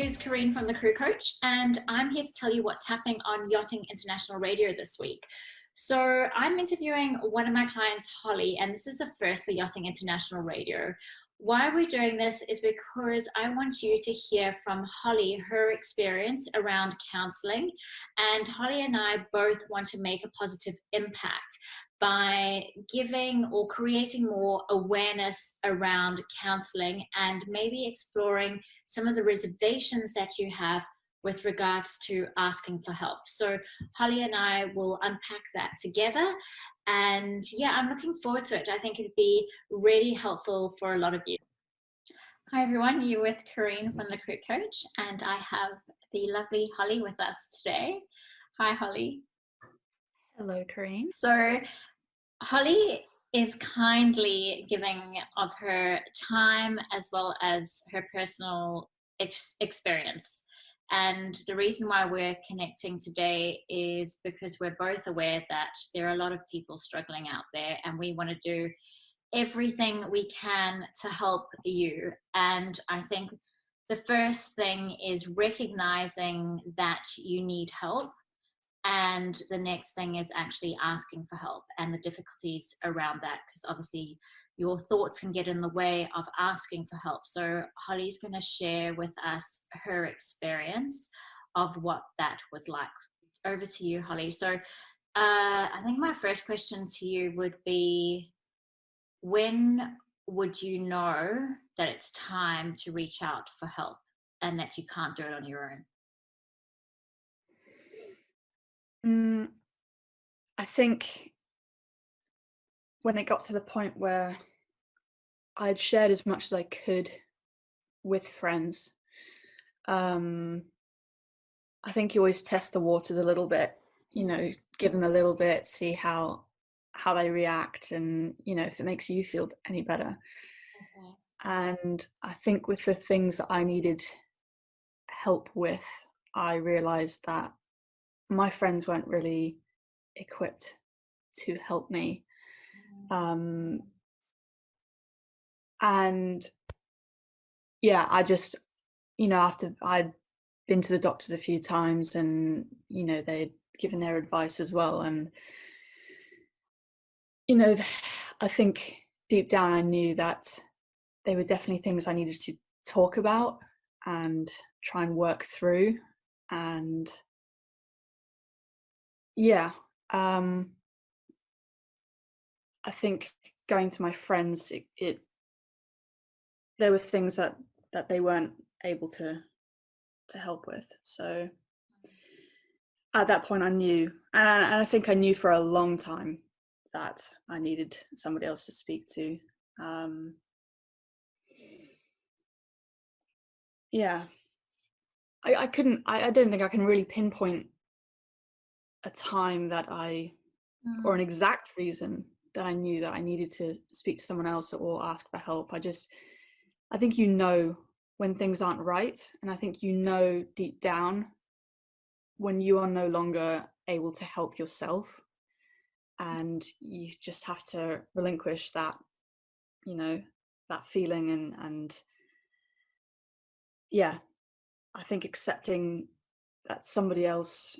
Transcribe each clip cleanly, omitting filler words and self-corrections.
is Karine from the Crew Coach, and I'm here to tell you what's happening on Yachting International Radio this week. So I'm interviewing one of my clients, Holly, and this is the first for Yachting International Radio. Why we're doing this is because I want you to hear from Holly, her experience around counselling, and Holly and I both want to make a positive impact by giving or creating more awareness around counselling and maybe exploring some of the reservations that you have with regards to asking for help. So Holly and I will unpack that together. And yeah, I'm looking forward to it. I think it'd be really helpful for a lot of you. Hi everyone, you're with Karine from the Crew Coach, and I have the lovely Holly with us today. Hi Holly. Hello Karine. So Holly is kindly giving of her time as well as her personal experience. And the reason why we're connecting today is because we're both aware that there are a lot of people struggling out there, and we want to do everything we can to help you. And I think the first thing is recognizing that you need help. And the next thing is actually asking for help and the difficulties around that, because obviously your thoughts can get in the way of asking for help. So Holly's going to share with us her experience of what that was like. Over to you, Holly. So I think my first question to you would be, when would you know that it's time to reach out for help and that you can't do it on your own? I think when it got to the point where I'd shared as much as I could with friends, I think you always test the waters a little bit, you know, give them a little bit, see how they react, and, you know, if it makes you feel any better. Okay. And I think with the things that I needed help with, I realized that my friends weren't really equipped to help me. And yeah, I just, you know, after I'd been to the doctors a few times, and, you know, they'd given their advice as well. And, you know, I think deep down I knew that they were definitely things I needed to talk about and try and work through. And yeah, I think going to my friends, there were things that they weren't able to help with. So at that point I knew, and I think I knew for a long time that I needed somebody else to speak to. Yeah, I don't think I can really pinpoint a time that or an exact reason that I knew that I needed to speak to someone else or ask for help. I think, you know, when things aren't right, and I think, you know, deep down when you are no longer able to help yourself, and you just have to relinquish that, you know, that feeling. And yeah, I think accepting that somebody else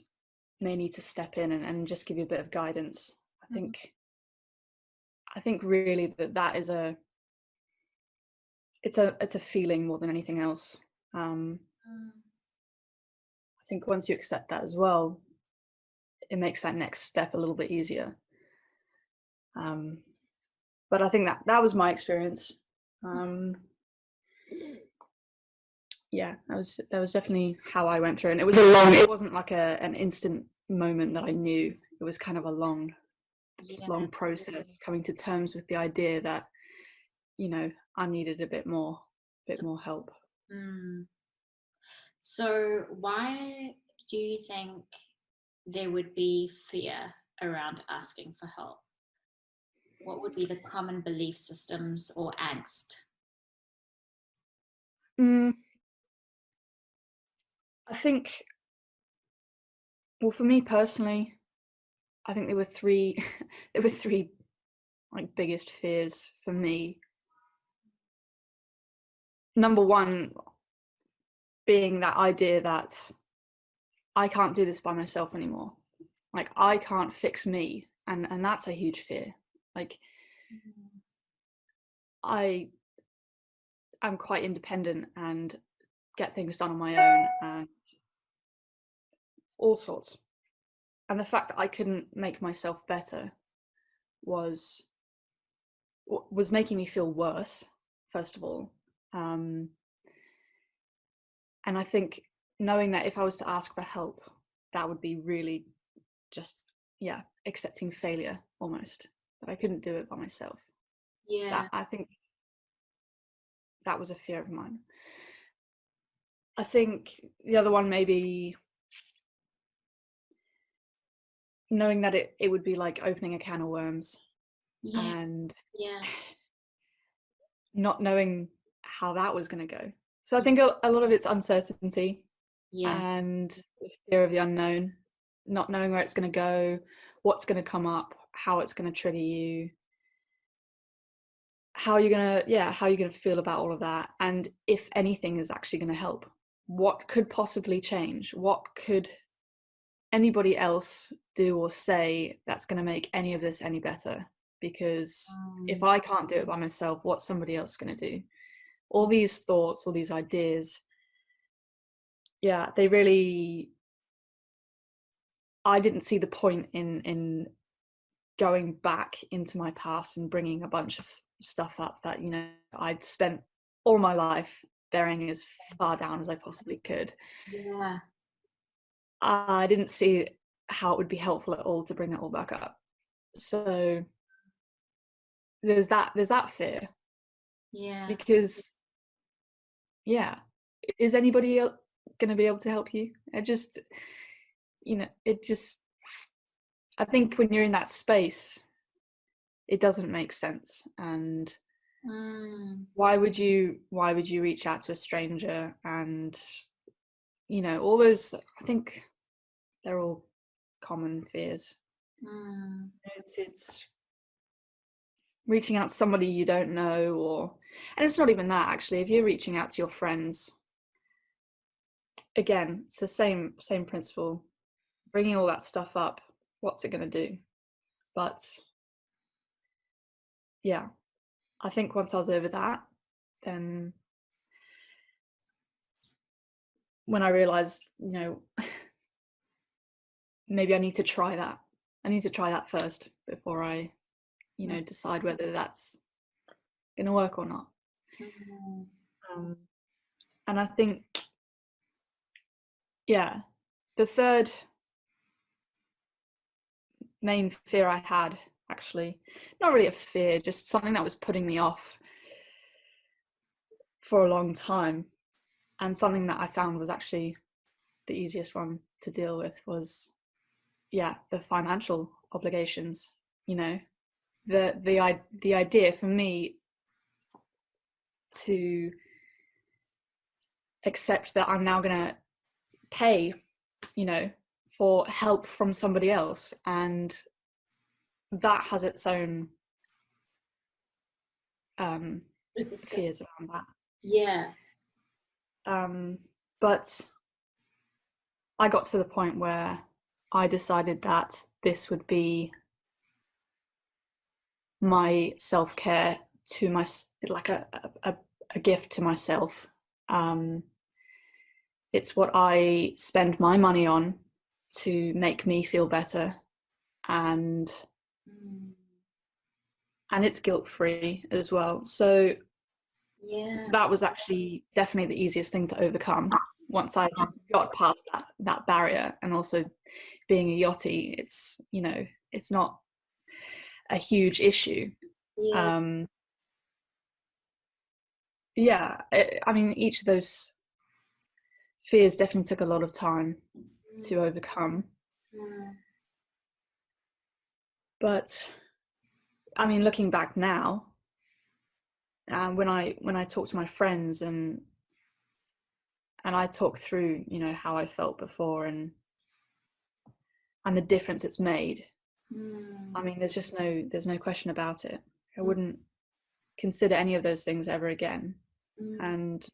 may need to step in and just give you a bit of guidance. I think really that is it's a feeling more than anything else. I think once you accept that as well, it makes that next step a little bit easier. But I think that was my experience. Yeah, that was definitely how I went through, and it wasn't like an instant moment that I knew. It was kind of a long process, coming to terms with the idea that, you know, I needed a bit more help. So why do you think there would be fear around asking for help? What would be the common belief systems or angst? I think, well, for me personally, I think there were three like biggest fears for me. Number one, being that idea that I can't do this by myself anymore. Like, I can't fix me, and that's a huge fear. Like, I am quite independent and get things done on my own and all sorts. And the fact that I couldn't make myself better was making me feel worse, first of all. And I think knowing that if I was to ask for help, that would be really just, yeah, accepting failure almost, that I couldn't do it by myself. Yeah. That, I think that was a fear of mine. I think the other one, maybe knowing that it would be like opening a can of worms, Yeah. and Yeah. not knowing how that was going to go. So I think a lot of it's uncertainty Yeah. and the fear of the unknown, not knowing where it's going to go, what's going to come up, how it's going to trigger you, how you're going to feel about all of that, and if anything is actually going to help. What could possibly change? What could anybody else do or say that's going to make any of this any better? Because if I can't do it by myself, what's somebody else going to do? All these thoughts, all these ideas, yeah, they really, I didn't see the point in going back into my past and bringing a bunch of stuff up that, you know, I'd spent all my life burying as far down as I possibly could. Yeah. I didn't see how it would be helpful at all to bring it all back up. So there's that fear, Yeah. because yeah, is anybody going to be able to help you? It just, you know, it just, I think when you're in that space, it doesn't make sense. And why would you reach out to a stranger? And, you know, all those, I think they're all common fears. It's reaching out to somebody you don't know, or, and it's not even that, actually. If you're reaching out to your friends, again, it's the same principle. Bringing all that stuff up, what's it going to do? But yeah, I think once I was over that, then when I realized, you know, maybe I need to try that. I need to try that first before I, you know, decide whether that's going to work or not. And I think, yeah, the third main fear I had, actually, not really a fear, just something that was putting me off for a long time, and something that I found was actually the easiest one to deal with, was, yeah, the financial obligations. You know, the idea for me to accept that I'm now going to pay, you know, for help from somebody else, and that has its own fears around that. Yeah. But I got to the point where I decided that this would be my self-care, to my, like a gift to myself. It's what I spend my money on to make me feel better, and it's guilt-free as well. So Yeah. that was actually definitely the easiest thing to overcome once I got past that barrier. And also, being a yachty, it's, you know, it's not a huge issue. Yeah. Yeah, I mean, each of those fears definitely took a lot of time to overcome. But I mean, looking back now, when I talk to my friends, and I talk through, you know, how I felt before, and the difference it's made. I mean, there's no question about it. I wouldn't consider any of those things ever again. And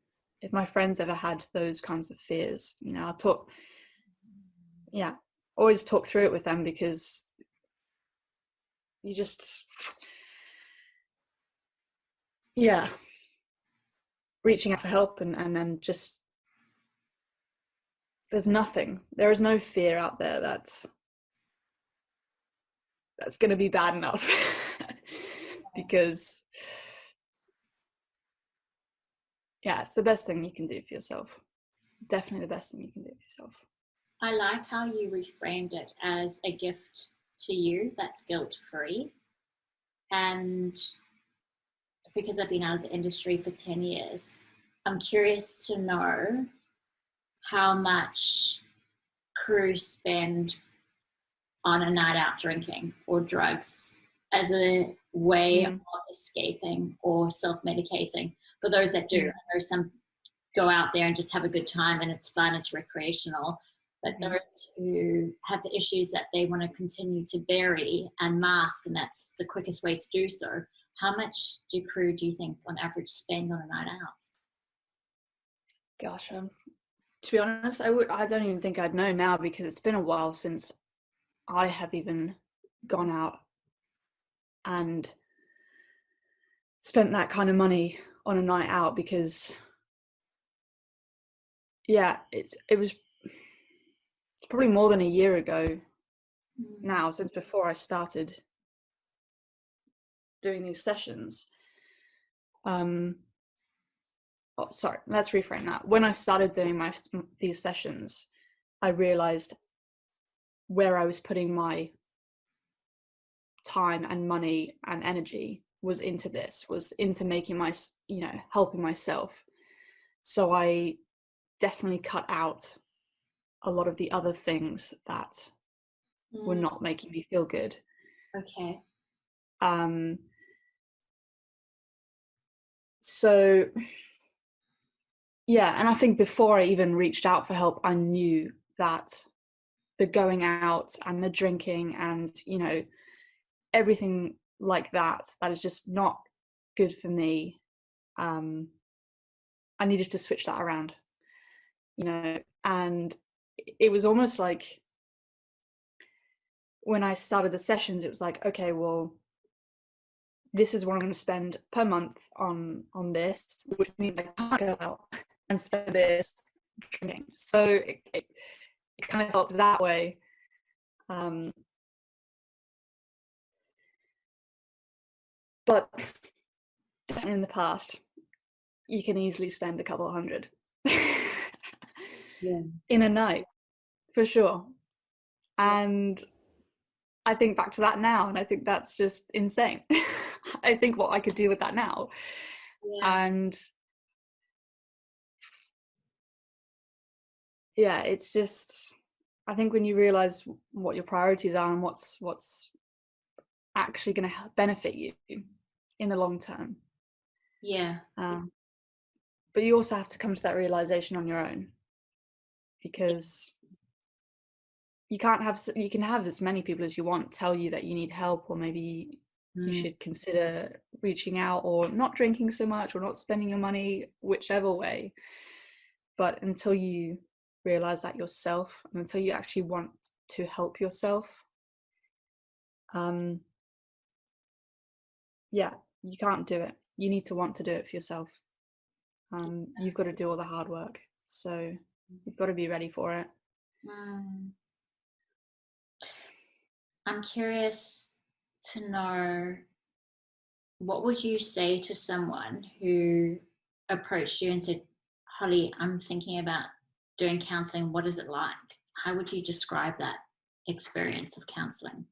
if my friends ever had those kinds of fears, you know, always talk through it with them, because you just, reaching out for help, and then just, there is no fear out there that's going to be bad enough. Because it's the best thing you can do for yourself. Definitely the best thing you can do for yourself. I like how you reframed it as a gift to you that's guilt-free. And because I've been out of the industry for 10 years, I'm curious to know how much crews spend on a night out drinking or drugs as a way of escaping or self-medicating. For those that do, I know some go out there and just have a good time and it's fun, it's recreational. But those who have the issues that they want to continue to bury and mask, and that's the quickest way to do so. How much do you think on average spend on a night out? Gosh, to be honest, I don't even think I'd know now, because it's been a while since I have even gone out and spent that kind of money on a night out, because it's probably more than a year ago now, since before I started doing these sessions. Sorry, let's reframe that. When I started doing these sessions, I realized where I was putting my time and money and energy was into making helping myself. So I definitely cut out a lot of the other things that were not making me feel good. Okay. So and I think before I even reached out for help, I knew that the going out and the drinking and, everything like that is just not good for me. I needed to switch that around, and it was almost like when I started the sessions, it was like, okay, well, this is what I'm going to spend per month on this, which means I can't go out and spend this drinking. So it kind of felt that way. But in the past, you can easily spend a couple of hundred in a night, for sure. And I think back to that now, and I think that's just insane. I think what I could do with that now. And it's just, I think when you realize what your priorities are and what's actually going to benefit you in the long term. But you also have to come to that realization on your own, because you can have as many people as you want tell you that you need help, or maybe you should consider reaching out, or not drinking so much, or not spending your money, whichever way. But until you realize that yourself, and until you actually want to help yourself, you can't do it. You need to want to do it for yourself. You've got to do all the hard work, so you've got to be ready for it. I'm curious to know, what would you say to someone who approached you and said, Holly, I'm thinking about doing counselling. What is it like? How would you describe that experience of counselling?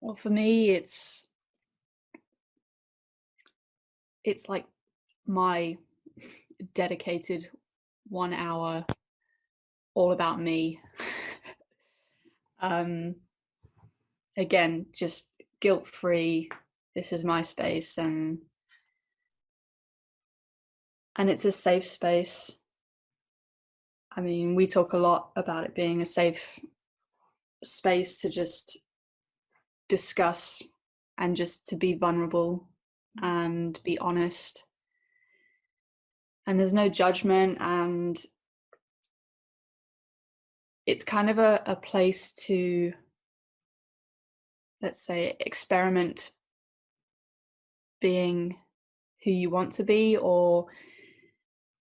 Well, for me, it's like my dedicated 1 hour all about me. Again, just guilt-free. This is my space, and it's a safe space. I mean, we talk a lot about it being a safe space to just discuss and just to be vulnerable and be honest. and there's no judgment, and it's kind of a place to, let's say, experiment being who you want to be, or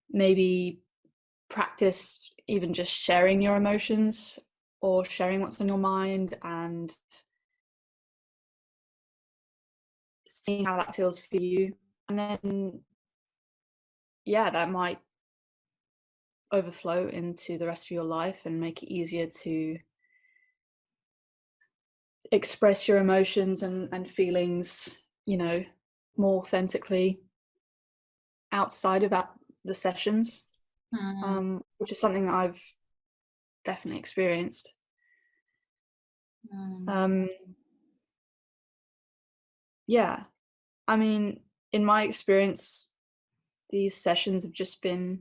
maybe practice even just sharing your emotions or sharing what's on your mind and seeing how that feels for you. And then, yeah, that might overflow into the rest of your life and make it easier to express your emotions and feelings, you know, more authentically outside of the sessions, which is something that I've definitely experienced. Um, yeah, I mean, in my experience, these sessions have just been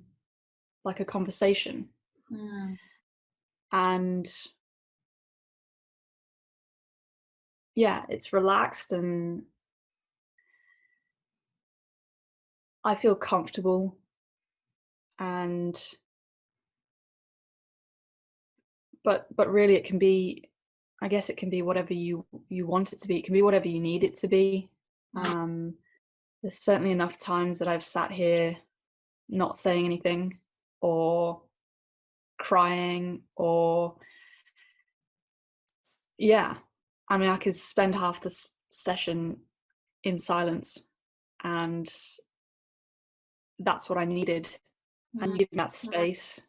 like a conversation, and yeah, it's relaxed and I feel comfortable, and but really it can be, I guess it can be whatever you want it to be. It can be whatever you need it to be. There's certainly enough times that I've sat here not saying anything, or crying, or yeah, I mean, I could spend half the session in silence, and that's what I needed. I needed that space,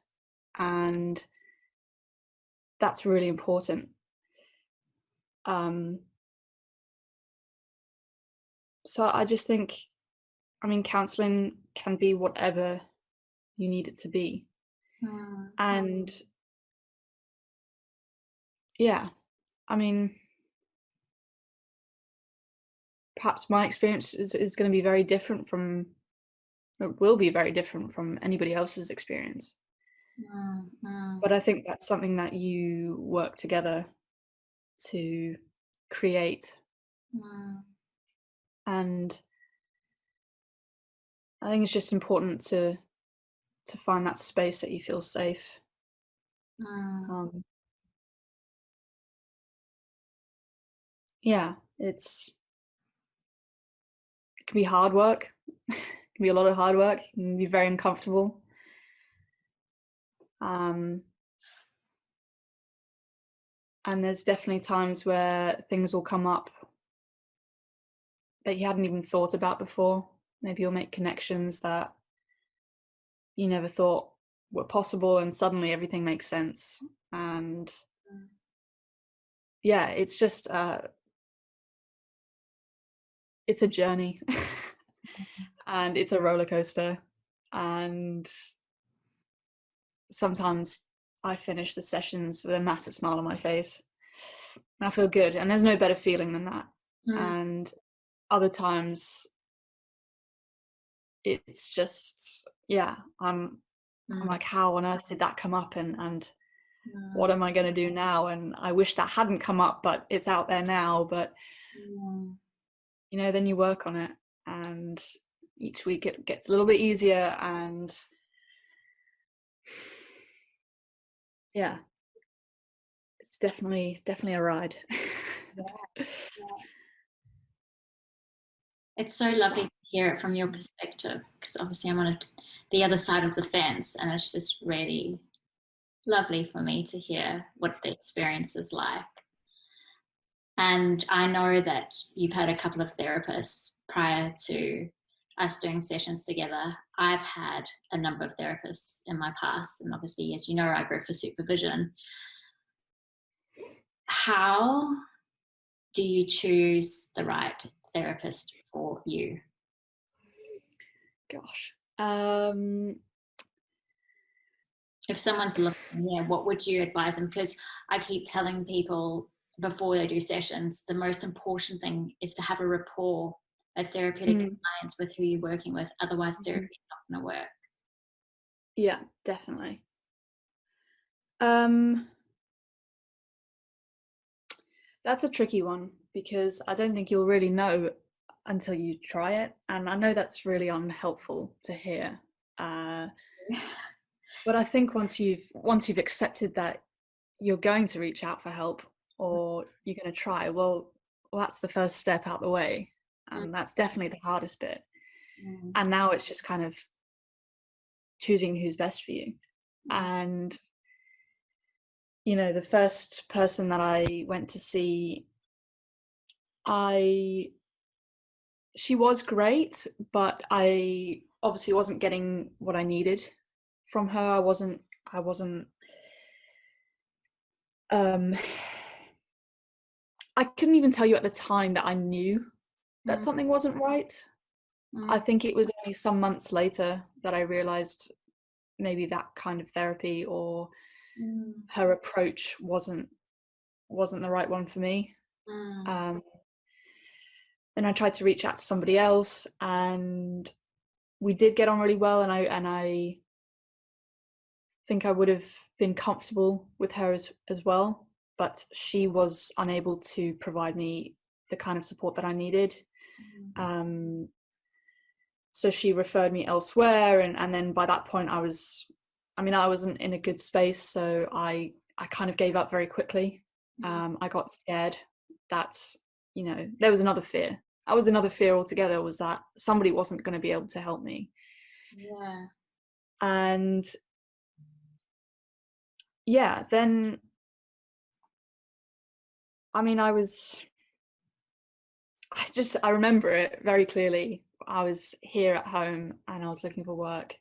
and that's really important. Um, so I just think, I mean, counselling can be whatever you need it to be. And yeah, I mean, perhaps my experience is going to be very different from, it will be very different from anybody else's experience. But I think that's something that you work together to create. And I think it's just important to find that space that you feel safe. Um, yeah, it can be hard work. It can be a lot of hard work. It can be very uncomfortable. And there's definitely times where things will come up that you hadn't even thought about before. Maybe you'll make connections that you never thought were possible, and suddenly everything makes sense. And yeah, it's just it's a journey. And it's a roller coaster, and sometimes I finish the sessions with a massive smile on my face, and I feel good, and there's no better feeling than that. And other times it's just, yeah, I'm like, how on earth did that come up, and what am I going to do now? And I wish that hadn't come up, but it's out there now. But you know, then you work on it, and each week it gets a little bit easier. And yeah, it's definitely a ride. Yeah. It's so lovely to hear it from your perspective, because obviously I'm on the other side of the fence, and it's just really lovely for me to hear what the experience is like. And I know that you've had a couple of therapists prior to us doing sessions together. I've had a number of therapists in my past, and obviously, as you know, I go for supervision. How do you choose the right therapist for you? Gosh. If someone's looking, yeah, what would you advise them? Because I keep telling people before they do sessions, the most important thing is to have a rapport, a therapeutic alliance with who you're working with. Otherwise, therapy is not going to work. Yeah, definitely. That's a tricky one, because I don't think you'll really know until you try it. And I know that's really unhelpful to hear. uh, but I think once you've accepted that you're going to reach out for help, or you're going to try, well, that's the first step out the way, and that's definitely the hardest bit. Mm, And now it's just kind of choosing who's best for you. mm, And the first person that I went to see, I she was great, but I obviously wasn't getting what I needed from her. I wasn't um I couldn't even tell you at the time that I knew that mm, something wasn't right. I mm, think it was only some months later that I realized maybe that kind of therapy or mm, her approach wasn't the right one for me. mm, Um, and I tried to reach out to somebody else, and we did get on really well, and I think I would have been comfortable with her as well, but she was unable to provide me the kind of support that I needed. mm, Um, so she referred me elsewhere, and then by that point I wasn't in a good space, so I kind of gave up very quickly. mm. I got scared that there was another fear. That was another fear altogether, was that somebody wasn't going to be able to help me. Yeah. And yeah, then I was I remember it very clearly. I was here at home and I was looking for work,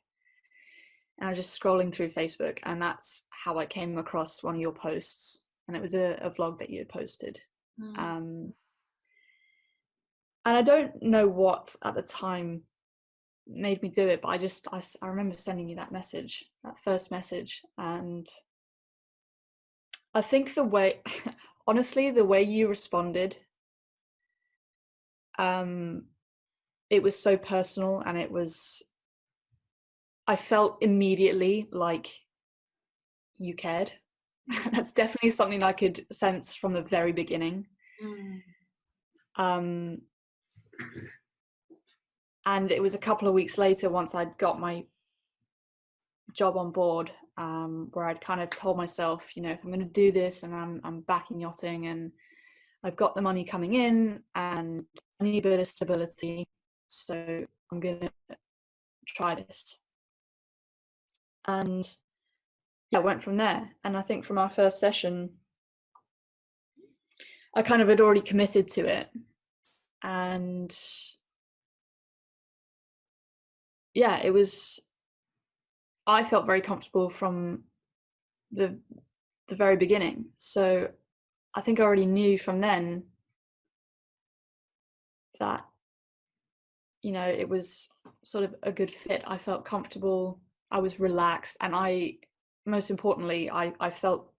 and I was just scrolling through Facebook, and that's how I came across one of your posts, and it was a vlog that you had posted. Mm, Um, and I don't know what at the time made me do it, but I remember sending you that first message, and I think the way, honestly, the way you responded, um, it was so personal, and I felt immediately like you cared. mm, That's definitely something I could sense from the very beginning. mm, Um, and it was a couple of weeks later, once I'd got my job on board, where I'd kind of told myself, if I'm going to do this, and I'm back in yachting, and I've got the money coming in, and I need a bit of stability, so I'm going to try this. And yeah, I went from there. And I think from our first session, I kind of had already committed to it. And yeah, I felt very comfortable from the very beginning. So I think I already knew from then that, it was sort of a good fit. I felt comfortable, I was relaxed, and most importantly, I felt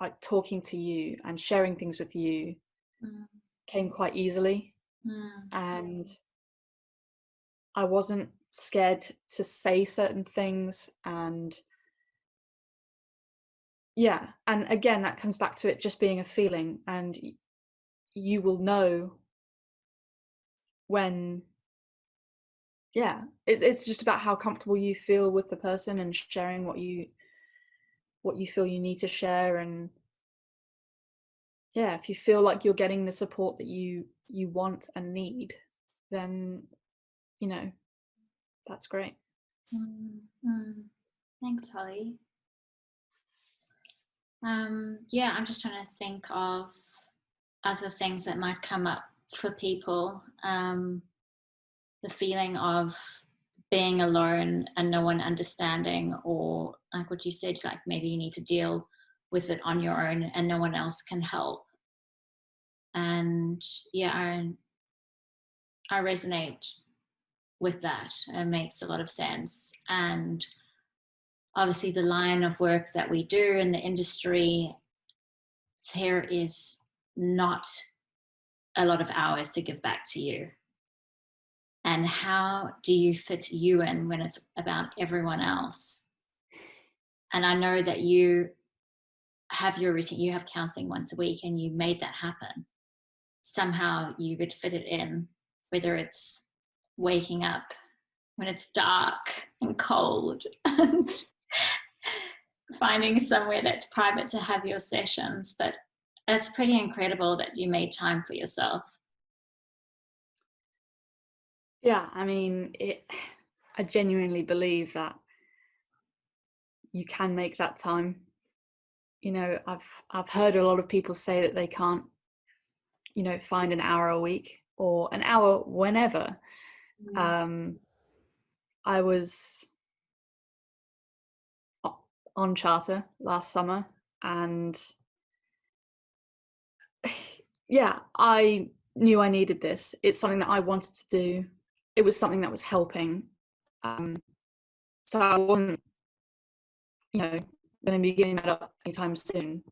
like talking to you and sharing things with you mm, came quite easily. mm, And I wasn't scared to say certain things. And yeah, and again, that comes back to it just being a feeling, and you will know when, yeah, it's just about how comfortable you feel with the person and sharing what you feel you need to share. And yeah, if you feel like you're getting the support that you want and need, then you know that's great. mm, mm. Thanks, Holly. Yeah, I'm just trying to think of other things that might come up for people. The feeling of being alone and no one understanding, or like what you said, like maybe you need to deal with it on your own and no one else can help. And yeah, I resonate with that. It makes a lot of sense. And obviously, the line of work that we do in the industry, there is not a lot of hours to give back to you. And how do you fit you in when it's about everyone else? And I know that you have your routine, you have counseling once a week, and you made that happen. Somehow you would fit it in, whether it's waking up when it's dark and cold, and finding somewhere that's private to have your sessions. But it's pretty incredible that you made time for yourself. Yeah, I mean, I genuinely believe that you can make that time. You know, I've heard a lot of people say that they can't, you know, find an hour a week or an hour whenever. Mm. I was on charter last summer, and yeah, I knew I needed this. It's something that I wanted to do. It was something that was helping. Um, so I wasn't, you know, going to be giving that up anytime soon.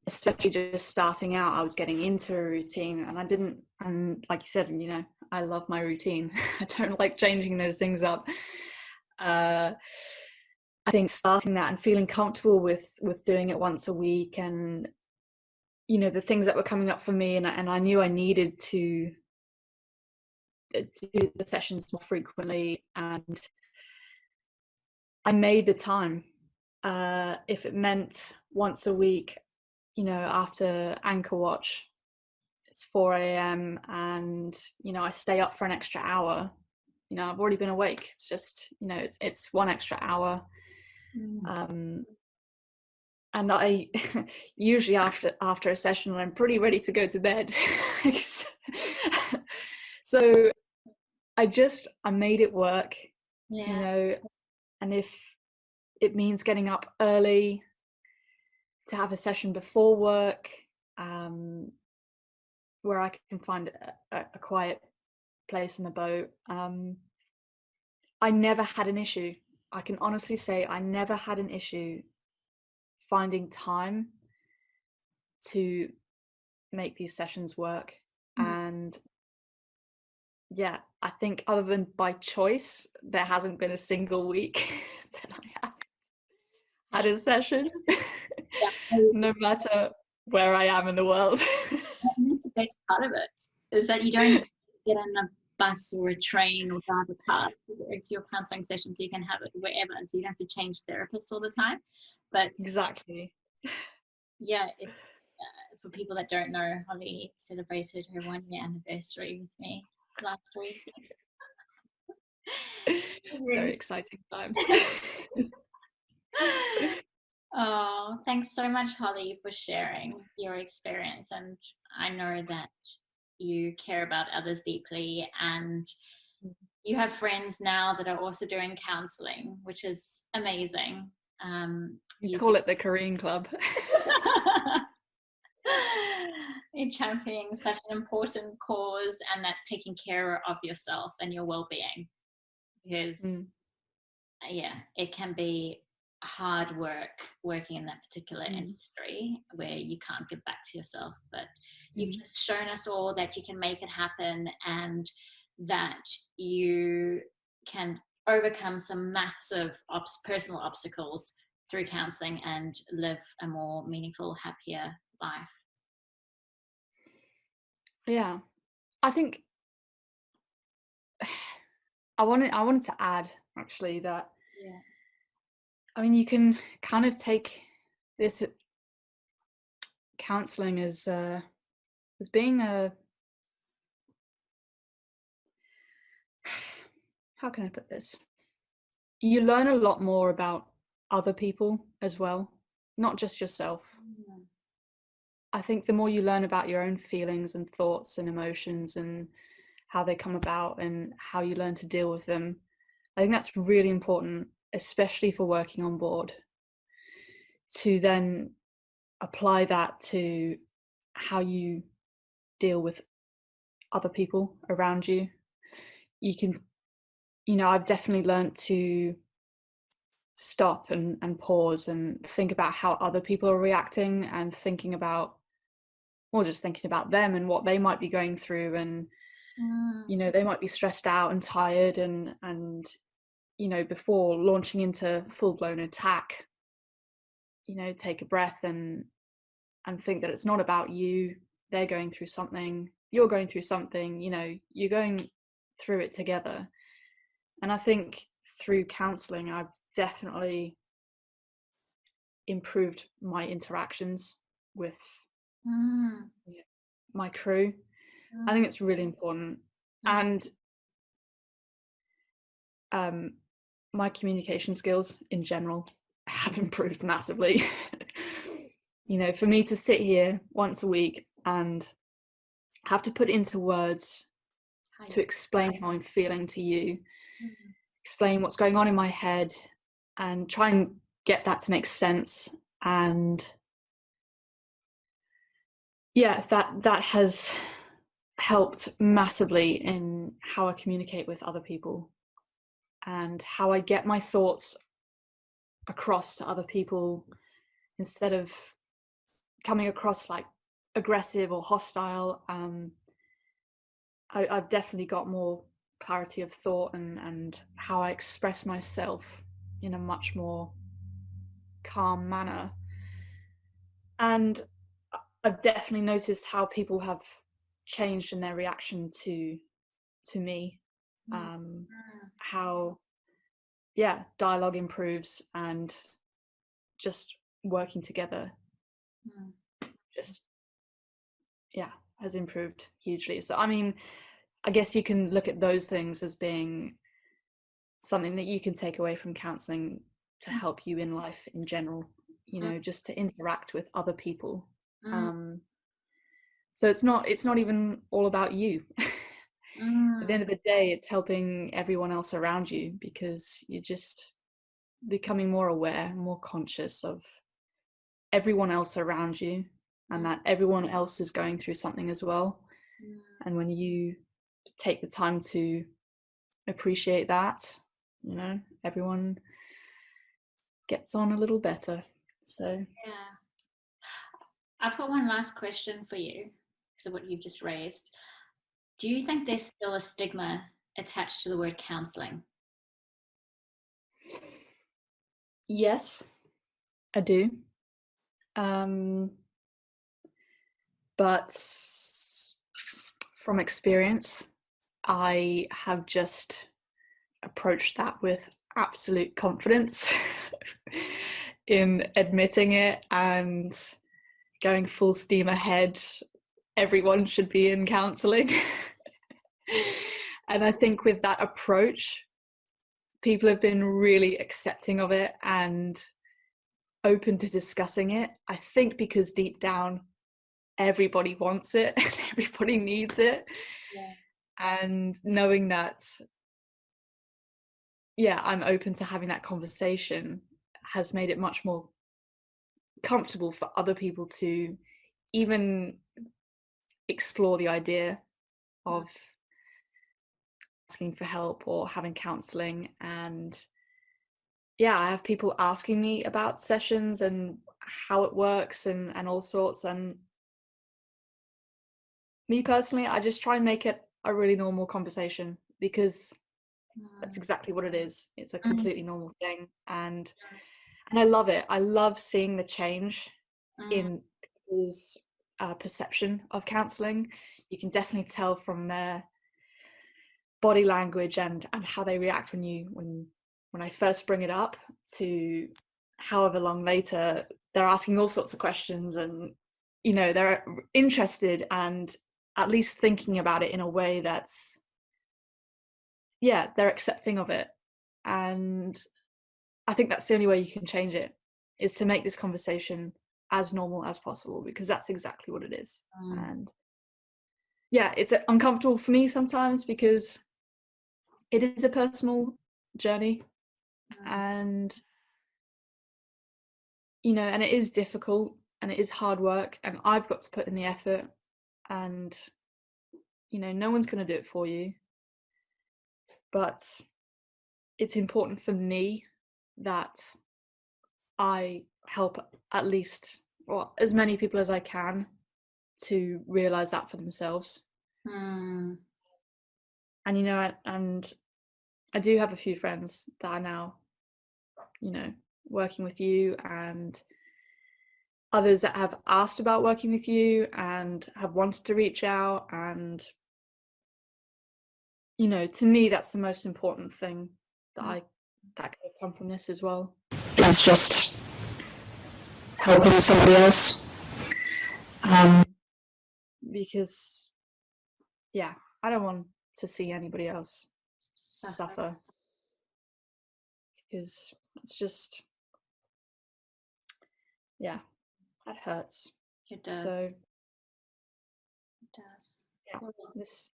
Especially just starting out, I was getting into a routine, and I didn't. And like you said, you know, I love my routine. I don't like changing those things up. I think starting that and feeling comfortable with doing it once a week, and you know, the things that were coming up for me, and I knew I needed to do the sessions more frequently, and I made the time. If it meant once a week, you know, after anchor watch, it's 4 a.m. and you know I stay up for an extra hour. You know, I've already been awake. It's just, you know, it's one extra hour. Mm. And I usually after a session I'm pretty ready to go to bed. So I made it work, you Yeah. know, and if it means getting up early to have a session before work, where I can find a quiet place in the boat, I never had an issue. I can honestly say I never had an issue finding time to make these sessions work. Mm. And yeah, I think other than by choice, there hasn't been a single week that I have had a session, Yeah. no matter where I am in the world. And that's the best part of it, is that you don't have to get on a bus or a train or drive a car to your counselling session, so you can have it wherever, so you don't have to change therapists all the time. But Exactly. yeah, it's for people that don't know, Holly celebrated her 1 year anniversary with me last week. Very exciting times. Oh, thanks so much, Holly, for sharing your experience. And I know that you care about others deeply, and you have friends now that are also doing counseling, which is amazing. We You call it the Karine Club. you're championing such an important cause, and that's taking care of yourself and your well-being, because Mm, yeah, it can be hard work working in that particular mm, industry where you can't give back to yourself. But you've mm. just shown us all that you can make it happen, and that you can overcome some massive personal obstacles through counseling and live a more meaningful, happier life. Yeah, I think I wanted to add actually that, Yeah. I mean, you can kind of take this counseling as being a, how can I put this? You learn a lot more about other people as well, not just yourself. Mm. I think the more you learn about your own feelings and thoughts and emotions and how they come about and how you learn to deal with them, I think that's really important, especially for working on board, to then apply that to how you deal with other people around you. You can, you know, I've definitely learned to stop and pause and think about how other people are reacting, and thinking about, or just thinking about them and what they might be going through. And Mm. you know, they might be stressed out and tired, and you know, before launching into full-blown attack, you know, take a breath and think that it's not about you. They're going through something, you're going through something, you know, you're going through it together. And I think through counselling, I've definitely improved my interactions with Mm, my crew. I think mm, it's really important. mm, And my communication skills in general have improved massively. You know, for me to sit here once a week and have to put into words how to you, explain how I'm feeling to you, mm, explain what's going on in my head, and try and get that to make sense. And yeah, that has helped massively in how I communicate with other people and how I get my thoughts across to other people instead of coming across like aggressive or hostile. I've definitely got more clarity of thought and how I express myself in a much more calm manner. And I've definitely noticed how people have changed in their reaction to me. mm, Um, how dialogue improves and just working together mm, just has improved hugely. So I mean, I guess you can look at those things as being something that you can take away from counseling to mm, help you in life in general, you mm, know, just to interact with other people. mm, um so it's not even all about you. At the mm, end of the day, it's helping everyone else around you because you're just becoming more aware, more conscious of everyone else around you and mm, that everyone else is going through something as well. mm. And when you take the time to appreciate that, you know, everyone gets on a little better. So Yeah. I've got one last question for you because of what you've just raised. Do you think there's still a stigma attached to the word counselling? yes, I do. Um, but from experience, I have just approached that with absolute confidence in admitting it and going full steam ahead. Everyone should be in counselling. And I think with that approach, people have been really accepting of it and open to discussing it. I think because deep down, everybody wants it and everybody needs it. Yeah. And knowing that, I'm open to having that conversation has made it much more comfortable for other people to even explore the idea of asking for help or having counseling. And I have people asking me about sessions and how it works and all sorts. And me personally, I just try and make it a really normal conversation because that's Mm, exactly what it is. It's a mm, completely normal thing. And I love it. I love seeing the change mm, in people's perception of counselling. You can definitely tell from their body language and how they react when I first bring it up to however long later they're asking all sorts of questions and they're interested and at least thinking about it in a way that's they're accepting of it. And I think that's the only way you can change it, is to make this conversation as normal as possible, because that's exactly what it is. mm, And it's uncomfortable for me sometimes because it is a personal journey, mm, and and it is difficult and it is hard work, and I've got to put in the effort, and no one's going to do it for you. But it's important for me that I help at least, or as many people as I can, to realize that for themselves. mm, And and I do have a few friends that are now working with you, and others that have asked about working with you and have wanted to reach out. And you know, to me, that's the most important thing that that could have come from this as well. It's just helping somebody else. Because, yeah, I don't want to see anybody else suffer. Because it's just, yeah, that hurts. It does. So, It does. yeah, Well, this.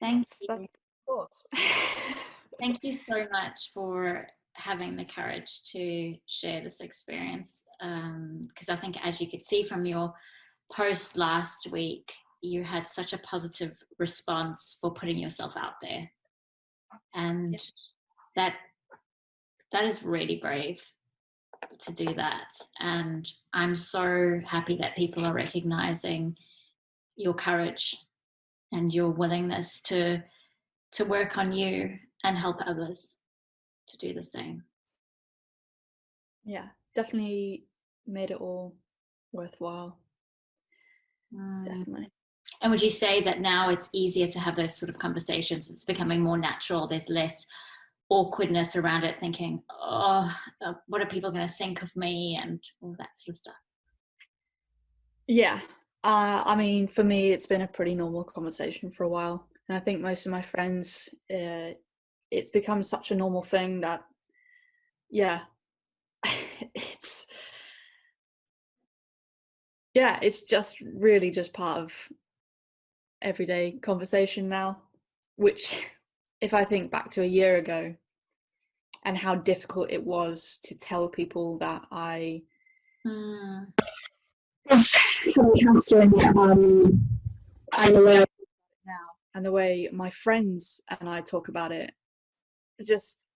thank That's you. thoughts. Thank you so much for having the courage to share this experience. Because I think, as you could see from your post last week, you had such a positive response for putting yourself out there, and that is really brave to do that. And I'm so happy that people are recognizing your courage and your willingness to work on you and help others to do the same. Yeah, definitely made it all worthwhile. Mm. Definitely. And would you say that now it's easier to have those sort of conversations? It's becoming more natural. There's less awkwardness around it, thinking, oh, what are people going to think of me, and all that sort of stuff. Yeah. I mean, for me, it's been a pretty normal conversation for a while. And I think most of my friends, it's become such a normal thing that, yeah, it's, yeah, it's just really just part of everyday conversation now, which if I think back to a year ago and how difficult it was to tell people that I was counselling, and the way I talk about it now and the way my friends and I talk about it, it's just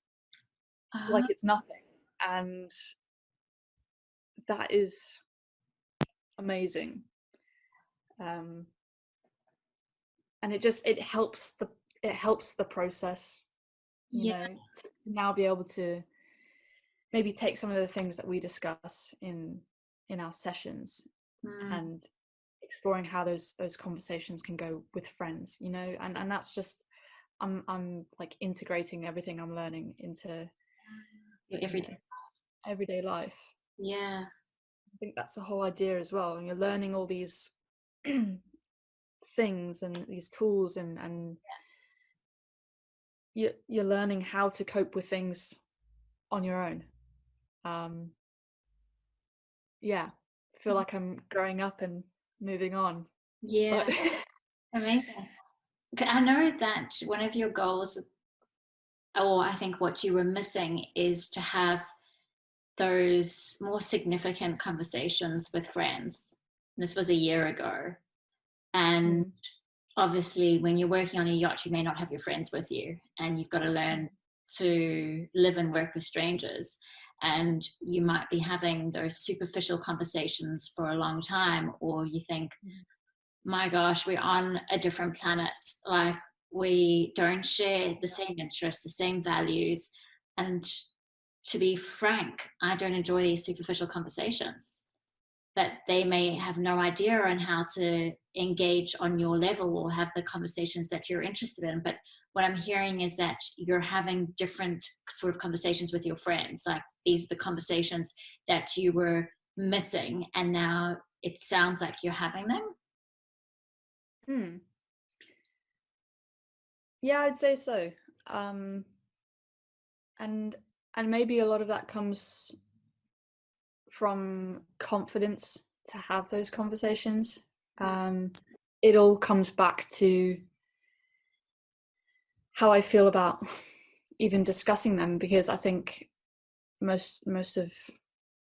like it's nothing. And that is amazing. And it helps the process, you know, to now be able to maybe take some of the things that we discuss in our sessions and exploring how those conversations can go with friends, you know, and that's just I'm like integrating everything I'm learning into Your everyday life. Yeah. I think that's the whole idea as well. And you're learning all these things and these tools, and you're learning how to cope with things on your own. Yeah, I feel like I'm growing up and moving on. Yeah. But Amazing. I know that one of your goals, or I think what you were missing, is to have those more significant conversations with friends. This was a year ago. And obviously, when you're working on a yacht, you may not have your friends with you, and you've got to learn to live and work with strangers. And you might be having those superficial conversations for a long time, or you think, my gosh, we're on a different planet. Like, we don't share the same interests, the same values. And to be frank, I don't enjoy these superficial conversations, that they may have no idea on how to engage on your level or have the conversations that you're interested in. But what I'm hearing is that you're having different sort of conversations with your friends. Like, these are the conversations that you were missing, and now it sounds like you're having them. Yeah, I'd say so. And maybe a lot of that comes from confidence to have those conversations. It all comes back to how I feel about even discussing them, because I think most of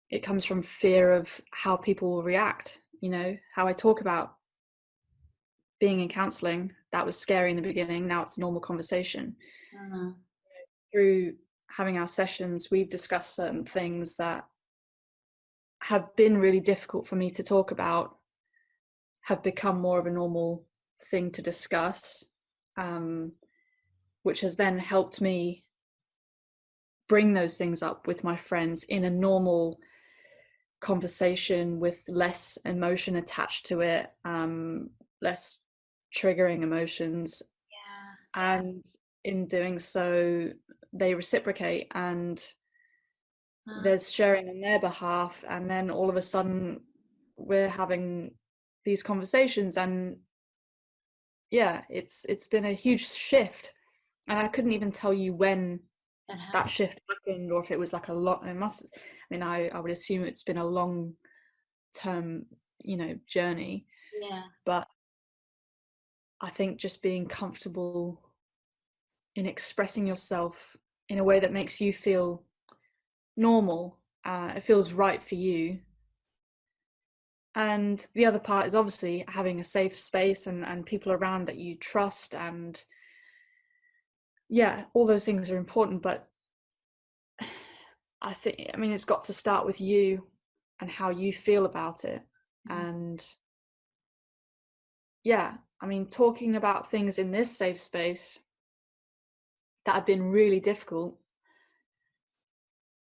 it comes from fear of how people will react. You know, how I talk about being in counselling, that was scary in the beginning, now it's a normal conversation. Through having our sessions, we've discussed certain things that have been really difficult for me to talk about, have become more of a normal thing to discuss, which has then helped me bring those things up with my friends in a normal conversation with less emotion attached to it, less triggering emotions, and in doing so they reciprocate, and there's sharing on their behalf, and then all of a sudden we're having these conversations, and yeah, it's been a huge shift, and I couldn't even tell you when that shift happened, or if it was like a lot. It must, I mean, I would assume it's been a long term, journey. But I think just being comfortable in expressing yourself in a way that makes you feel normal, it feels right for you. And the other part is obviously having a safe space and people around that you trust, and yeah, all those things are important. But I mean, it's got to start with you and how you feel about it. And yeah, I mean, talking about things in this safe space that have been really difficult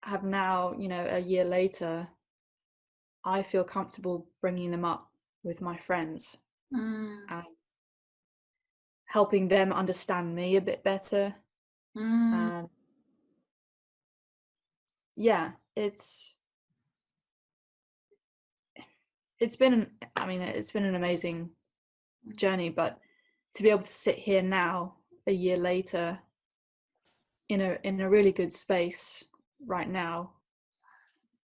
have now, a year later, I feel comfortable bringing them up with my friends and helping them understand me a bit better. And yeah, it's been an amazing journey, but to be able to sit here now a year later in a really good space right now,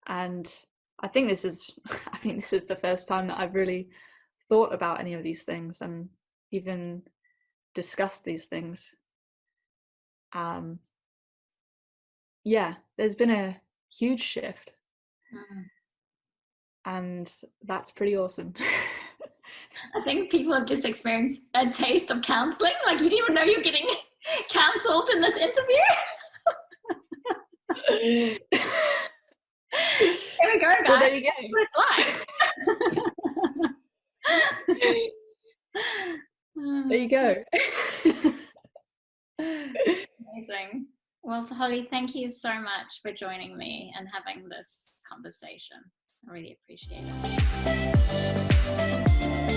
and I think this is the first time that I've really thought about any of these things and even discussed these things. Yeah, there's been a huge shift, and that's pretty awesome. I think people have just experienced a taste of counselling. Like, you didn't even know you're getting counselled in this interview. Here we go, guys. Well, there you go. What it's like. There you go. Amazing. Well, Holly, thank you so much for joining me and having this conversation. I really appreciate it.